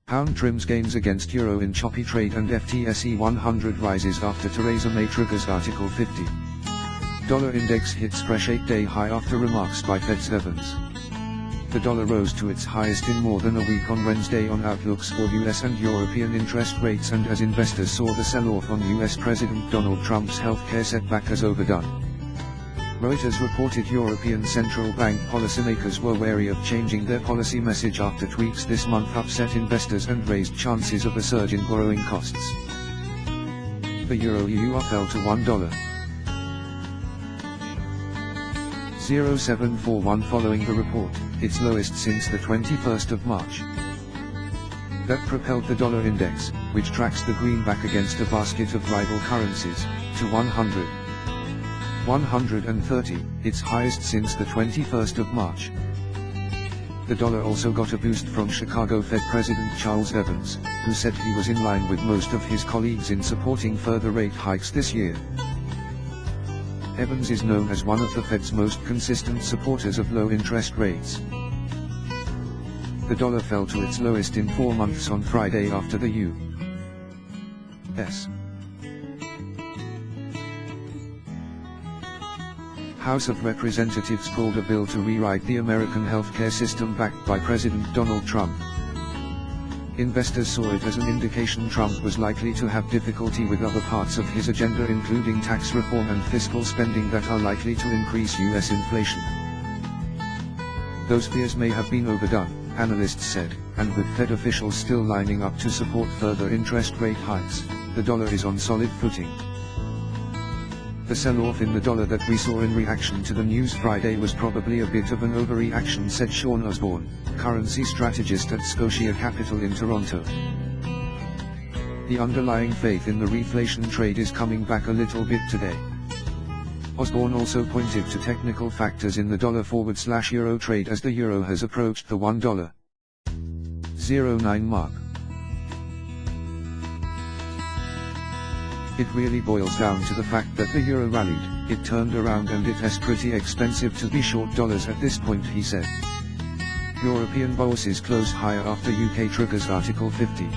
Pound trims gains against euro in choppy trade and FTSE 100 rises after Theresa May triggers Article 50. Dollar index hits fresh 8-day high after remarks by Fed's Evans. The dollar rose to its highest in more than a week on Wednesday on outlooks for US and European interest rates and as investors saw the sell-off on US President Donald Trump's healthcare setback as overdone. Reuters reported European Central Bank policymakers were wary of changing their policy message after tweaks this month upset investors and raised chances of a surge in borrowing costs. The euro/EUR fell to $1.0741 following the report, its lowest since the 21st of March. That propelled the dollar index, which tracks the greenback against a basket of rival currencies, to 130, its highest since the 21st of March. The dollar also got a boost from Chicago Fed President Charles Evans, who said he was in line with most of his colleagues in supporting further rate hikes this year. Evans is known as one of the Fed's most consistent supporters of low interest rates. The dollar fell to its lowest in 4 months on Friday after the U.S. House of Representatives pulled a bill to rewrite the American healthcare system backed by President Donald Trump. Investors saw it as an indication Trump was likely to have difficulty with other parts of his agenda, including tax reform and fiscal spending that are likely to increase U.S. inflation. Those fears may have been overdone, analysts said, and with Fed officials still lining up to support further interest rate hikes, the dollar is on solid footing. The sell-off in the dollar that we saw in reaction to the news Friday was probably a bit of an overreaction, said Sean Osborne, currency strategist at Scotia Capital in Toronto. The underlying faith in the reflation trade is coming back a little bit today. Osborne also pointed to technical factors in the dollar forward/euro trade as the euro has approached the $1.09 mark. It really boils down to the fact that the euro rallied, it turned around and it is pretty expensive to be short dollars at this point, he said. European bourses closed higher after UK triggers Article 50.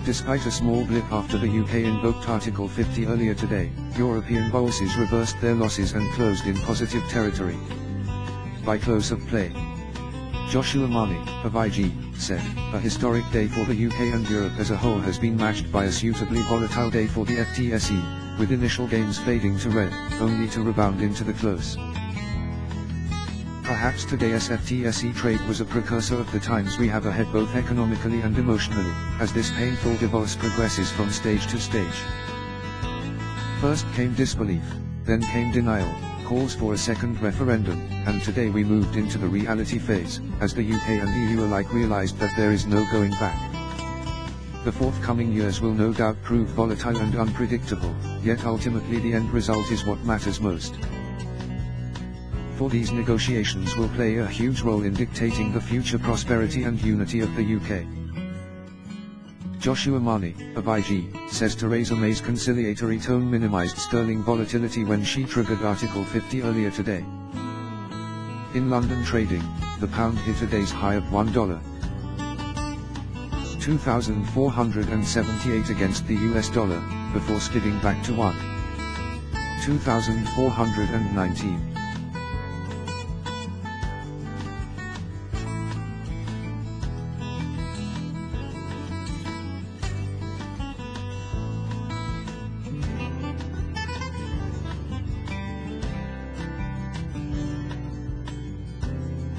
Despite a small blip after the UK invoked Article 50 earlier today, European bourses reversed their losses and closed in positive territory. By close of play, Joshua Marney, of IG, said, a historic day for the UK and Europe as a whole has been matched by a suitably volatile day for the FTSE, with initial gains fading to red, only to rebound into the close. Perhaps today's FTSE trade was a precursor of the times we have ahead both economically and emotionally, as this painful divorce progresses from stage to stage. First came disbelief, then came denial, calls for a second referendum, and today we moved into the reality phase, as the UK and EU alike realized that there is no going back. The forthcoming years will no doubt prove volatile and unpredictable, yet ultimately the end result is what matters most. For these negotiations will play a huge role in dictating the future prosperity and unity of the UK. Joshua Marney, of IG, says Theresa May's conciliatory tone minimized sterling volatility when she triggered Article 50 earlier today. In London trading, the pound hit a day's high of $1.2478 against the US dollar, before skidding back to $1.2419.